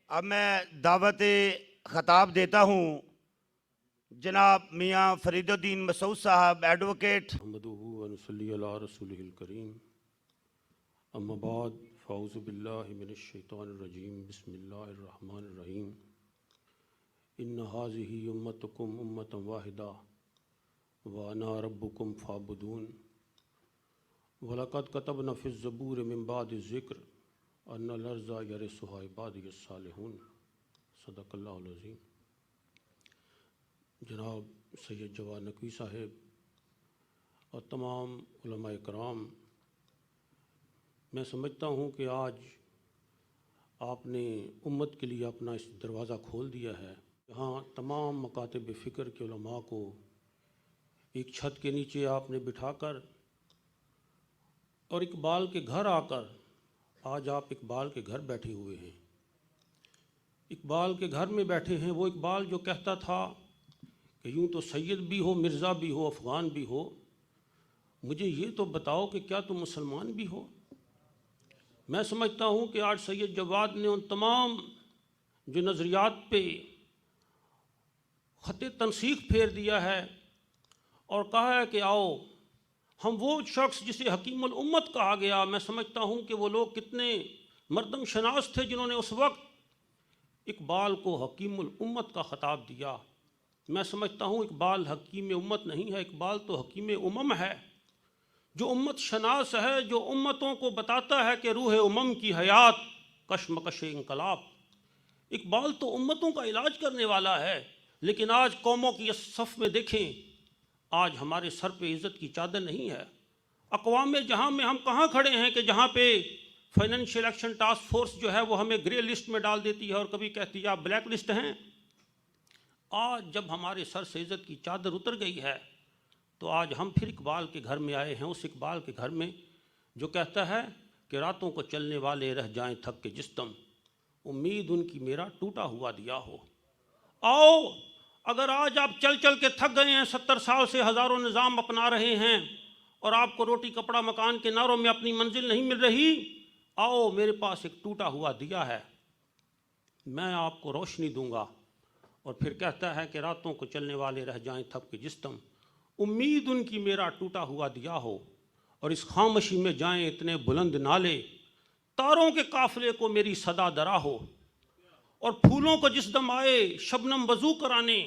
اب میں دعوت خطاب دیتا ہوں جناب میاں فرید الدین مسعود صاحب ایڈوکیٹ۔ نحمدہ ونصلی علی رسولہ الکریم، اما بعد فاعوذ باللہ من الشیطان الرجیم، بسم اللہ الرحمن الرحیم۔ ان ھذہ امتکم امۃ واحدہ وانا ربکم فاعبدون۔ وَلَقَدْ كَتَبْنَا فِي الزَّبُورِ مِن بَعْدِ الذِّكْرِ أَنَّ الْأَرْضَ يَرِثُهَا عِبَادِيَ الصَّالِحُونَ۔ صدق اللہ العظیم۔ جناب سید جواد نقوی صاحب اور تمام علماء کرام، میں سمجھتا ہوں کہ آج آپ نے امت کے لیے اپنا اس دروازہ کھول دیا ہے، جہاں تمام مکاتب فکر کے علماء کو ایک چھت کے نیچے آپ نے بٹھا کر اور اقبال کے گھر آ کر، آج آپ اقبال کے گھر بیٹھے ہوئے ہیں، اقبال کے گھر میں بیٹھے ہیں۔ وہ اقبال جو کہتا تھا کہ یوں تو سید بھی ہو، مرزا بھی ہو، افغان بھی ہو، مجھے یہ تو بتاؤ کہ کیا تم مسلمان بھی ہو۔ میں سمجھتا ہوں کہ آج سید جواد نے ان تمام جو نظریات پہ خط تنسیق پھیر دیا ہے اور کہا ہے کہ آؤ ہم وہ شخص جسے حکیم الامت کہا گیا، میں سمجھتا ہوں کہ وہ لوگ کتنے مردم شناس تھے جنہوں نے اس وقت اقبال کو حکیم الامت کا خطاب دیا۔ میں سمجھتا ہوں اقبال حکیم امت نہیں ہے، اقبال تو حکیم امم ہے، جو امت شناس ہے، جو امتوں کو بتاتا ہے کہ روح امم کی حیات کشمکش انقلاب۔ اقبال تو امتوں کا علاج کرنے والا ہے، لیکن آج قوموں کی اس صف میں دیکھیں، آج ہمارے سر پہ عزت کی چادر نہیں ہے۔ اقوام جہاں میں ہم کہاں کھڑے ہیں کہ جہاں پہ فائنینشیل ایکشن ٹاسک فورس جو ہے وہ ہمیں گرے لسٹ میں ڈال دیتی ہے اور کبھی کہتی ہے آپ بلیک لسٹ ہیں۔ آج جب ہمارے سر سے عزت کی چادر اتر گئی ہے تو آج ہم پھر اقبال کے گھر میں آئے ہیں، اس اقبال کے گھر میں جو کہتا ہے کہ راتوں کو چلنے والے رہ جائیں تھک کے جسم، امید ان کی میرا ٹوٹا ہوا دیا ہو۔ آؤ اگر آج آپ چل چل کے تھک گئے ہیں، 70 سال سے ہزاروں نظام اپنا رہے ہیں اور آپ کو روٹی کپڑا مکان کے نعروں میں اپنی منزل نہیں مل رہی، آؤ میرے پاس ایک ٹوٹا ہوا دیا ہے، میں آپ کو روشنی دوں گا۔ اور پھر کہتا ہے کہ راتوں کو چلنے والے رہ جائیں تھک کے جسم، امید ان کی میرا ٹوٹا ہوا دیا ہو، اور اس خاموشی میں جائیں اتنے بلند نالے، تاروں کے قافلے کو میری صدا درا ہو، اور پھولوں کو جس دم آئے شبنم وضو کرانے۔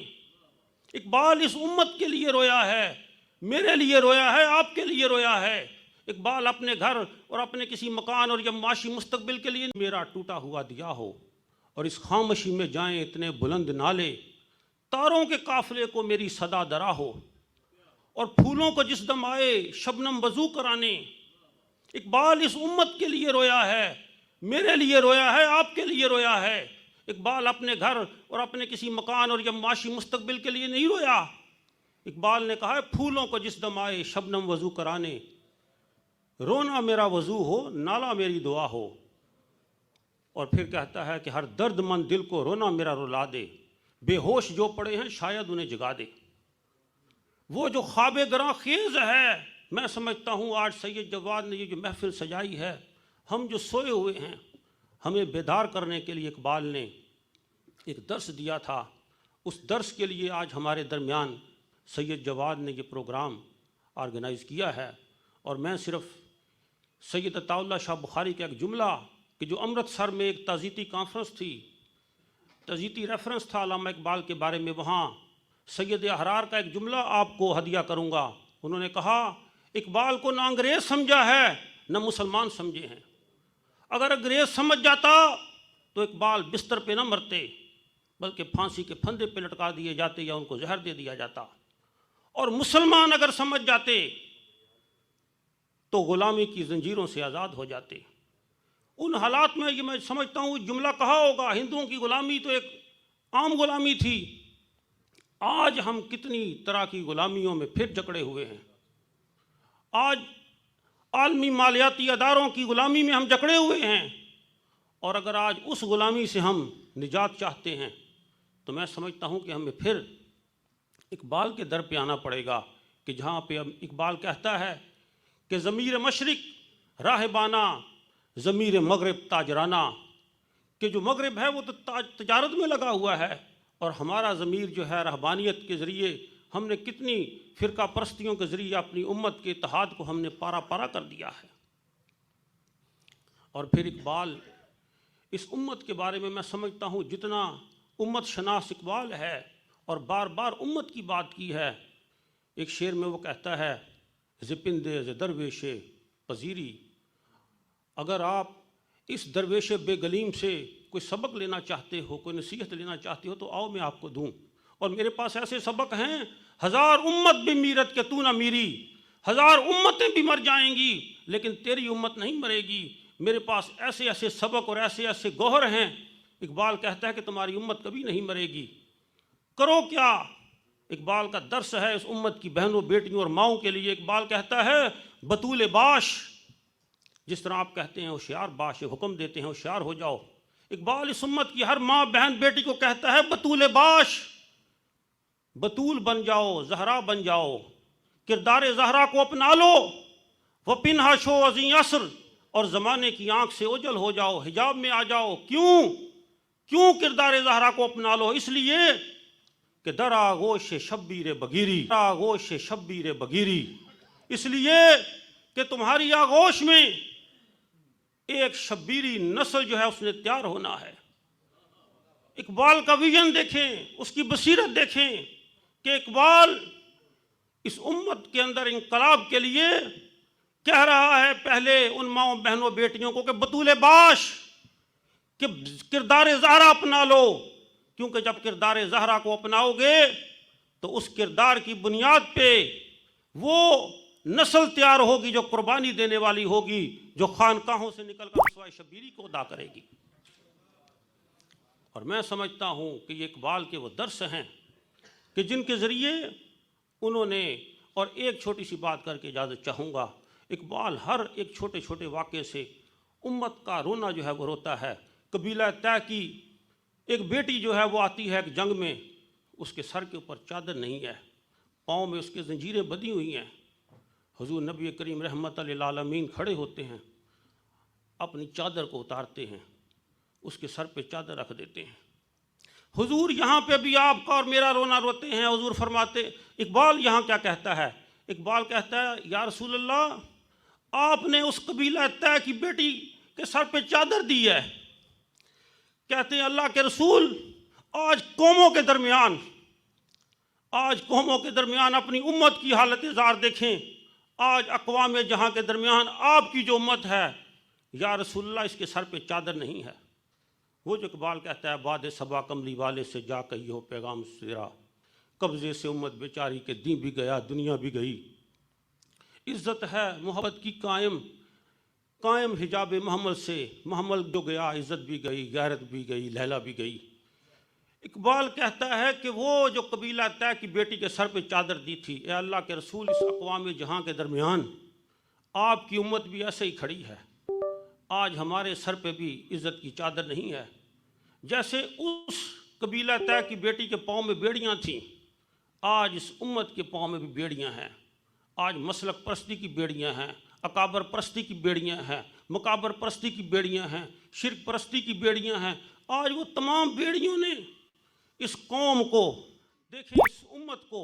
اقبال اس امت کے لیے رویا ہے، میرے لیے رویا ہے، آپ کے لیے رویا ہے۔ اقبال اپنے گھر اور اپنے کسی مکان اور یا معاشی مستقبل کے لیے میرا ٹوٹا ہوا دیا ہو، اور اس خاموشی میں جائیں اتنے بلند نالے، تاروں کے قافلے کو میری صدا درا ہو، اور پھولوں کو جس دم آئے شبنم وضو کرانے۔ اقبال اس امت کے لیے رویا ہے، میرے لیے رویا ہے، آپ کے لیے رویا ہے۔ اقبال اپنے گھر اور اپنے کسی مکان اور یا معاشی مستقبل کے لیے نہیں رویا۔ اقبال نے کہا ہے پھولوں کو جس دم آئے شبنم وضو کرانے، رونا میرا وضو ہو، نالا میری دعا ہو۔ اور پھر کہتا ہے کہ ہر درد مند دل کو رونا میرا رلا دے، بے ہوش جو پڑے ہیں شاید انہیں جگا دے۔ وہ جو خواب گراں خیز ہے، میں سمجھتا ہوں آج سید جواد نے یہ جو محفل سجائی ہے، ہم جو سوئے ہوئے ہیں ہمیں بیدار کرنے کے لیے اقبال نے ایک درس دیا تھا۔ اس درس کے لیے آج ہمارے درمیان سید جواد نے یہ پروگرام آرگنائز کیا ہے، اور میں صرف سید عطا اللہ شاہ بخاری کا ایک جملہ کہ جو امرتسر میں ایک تعزیتی کانفرنس تھی، تعزیتی ریفرنس تھا علامہ اقبال کے بارے میں، وہاں سید احرار کا ایک جملہ آپ کو ہدیہ کروں گا۔ انہوں نے کہا اقبال کو نہ انگریز سمجھا ہے نہ مسلمان سمجھے ہیں، اگر انگریز سمجھ جاتا تو اقبال بستر پہ نہ مرتے بلکہ پھانسی کے پھندے پہ لٹکا دیے جاتے یا ان کو زہر دے دیا جاتا، اور مسلمان اگر سمجھ جاتے تو غلامی کی زنجیروں سے آزاد ہو جاتے۔ ان حالات میں یہ میں سمجھتا ہوں جملہ کہا ہوگا، ہندوؤں کی غلامی تو ایک عام غلامی تھی، آج ہم کتنی طرح کی غلامیوں میں پھر جکڑے ہوئے ہیں۔ آج عالمی مالیاتی اداروں کی غلامی میں ہم جکڑے ہوئے ہیں، اور اگر آج اس غلامی سے ہم نجات چاہتے ہیں تو میں سمجھتا ہوں کہ ہمیں پھر اقبال کے در پہ آنا پڑے گا، کہ جہاں پہ اقبال کہتا ہے کہ ضمیر مشرق راہبانہ، ضمیر مغرب تاجرانہ، کہ جو مغرب ہے وہ تو تجارت میں لگا ہوا ہے، اور ہمارا ضمیر جو ہے رہبانیت کے ذریعے ہم نے کتنی فرقہ پرستیوں کے ذریعے اپنی امت کے اتحاد کو ہم نے پارا پارا کر دیا ہے۔ اور پھر اقبال اس امت کے بارے میں سمجھتا ہوں جتنا امت شناس اقبال ہے اور بار بار امت کی بات کی ہے، ایک شعر میں وہ کہتا ہے ز پندے ز درویش پذیری، اگر آپ اس درویش بے گلیم سے کوئی سبق لینا چاہتے ہو، کوئی نصیحت لینا چاہتے ہو، تو آؤ میں آپ کو دوں، اور میرے پاس ایسے سبق ہیں، ہزار امت بھی میرت کہ تو نہ میری، ہزار امتیں بھی مر جائیں گی لیکن تیری امت نہیں مرے گی، میرے پاس ایسے ایسے سبق اور ایسے ایسے گوہر ہیں۔ اقبال کہتا ہے کہ تمہاری امت کبھی نہیں مرے گی، کرو کیا؟ اقبال کا درس ہے اس امت کی بہنوں بیٹیوں اور ماؤں کے لیے۔ اقبال کہتا ہے بطول باش، جس طرح آپ کہتے ہیں ہوشیار باش، حکم دیتے ہیں ہوشیار ہو جاؤ، اقبال اس امت کی ہر ماں بہن بیٹی کو کہتا ہے بطول باش، بطول بن جاؤ، زہرا بن جاؤ، کردار زہرا کو اپنا لو، وہ پنہا شو ازیں عصر، اور زمانے کی آنکھ سے اوجل ہو جاؤ، حجاب میں آ جاؤ۔ کیوں کردار زہرا کو اپنا لو؟ اس لیے کہ در آغوش شبیر بگیری، آغوش شبیر بگیری، اس لیے کہ تمہاری آغوش میں ایک شبیری نسل جو ہے اس نے تیار ہونا ہے۔ اقبال کا ویژن دیکھیں، اس کی بصیرت دیکھیں کہ اقبال اس امت کے اندر انقلاب کے لیے کہہ رہا ہے پہلے ان ماؤں بہنوں بیٹیوں کو کہ بطول باش، کہ کردار زہرا اپنا لو، کیونکہ جب کردار زہرا کو اپناؤ گے تو اس کردار کی بنیاد پہ وہ نسل تیار ہوگی جو قربانی دینے والی ہوگی، جو خانقاہوں سے نکل کر رسوائے شبیری کو ادا کرے گی۔ اور میں سمجھتا ہوں کہ یہ اقبال کے وہ درس ہیں کہ جن کے ذریعے انہوں نے، اور ایک چھوٹی سی بات کر کے اجازت چاہوں گا، اقبال ہر ایک چھوٹے چھوٹے واقعے سے امت کا رونا جو ہے وہ روتا ہے۔ قبیلہ طے کی ایک بیٹی جو ہے وہ آتی ہے ایک جنگ میں، اس کے سر کے اوپر چادر نہیں ہے، پاؤں میں اس کے زنجیریں بندھی ہوئی ہیں، حضور نبی کریم رحمت للعالمین کھڑے ہوتے ہیں، اپنی چادر کو اتارتے ہیں، اس کے سر پہ چادر رکھ دیتے ہیں۔ حضور یہاں پہ بھی آپ کا اور میرا رونا روتے ہیں۔ حضور فرماتے، اقبال یہاں کیا کہتا ہے؟ اقبال کہتا ہے یا رسول اللہ، آپ نے اس قبیلہ طے کی بیٹی کے سر پہ چادر دی ہے۔ کہتے ہیں اللہ کے رسول، آج قوموں کے درمیان اپنی امت کی حالت زار دیکھیں، آج اقوام جہاں کے درمیان آپ کی جو امت ہے، یا رسول اللہ اس کے سر پہ چادر نہیں ہے۔ وہ جو اقبال کہتا ہے باد صبا کملی والے سے جا کہیو پیغام سیرا، قبضے سے امت بیچاری کے دین بھی گیا دنیا بھی گئی۔ عزت ہے محبت کی قائم حجاب محمد سے، محمد جو گیا عزت بھی گئی، غیرت بھی گئی، لیلا بھی گئی۔ اقبال کہتا ہے کہ وہ جو قبیلہ طے کی بیٹی کے سر پہ چادر دی تھی، اے اللہ کے رسول، اس اقوام جہاں کے درمیان آپ کی امت بھی ایسے ہی کھڑی ہے، آج ہمارے سر پہ بھی عزت کی چادر نہیں ہے۔ جیسے اس قبیلہ طے کی بیٹی کے پاؤں میں بیڑیاں تھیں، آج اس امت کے پاؤں میں بھی بیڑیاں ہیں۔ آج مسلک پرستی کی بیڑیاں ہیں، اکابر پرستی کی بیڑیاں ہیں، مکابر پرستی کی بیڑیاں ہیں، شرک پرستی کی بیڑیاں ہیں۔ آج وہ تمام بیڑیوں نے اس قوم کو، دیکھیں اس امت کو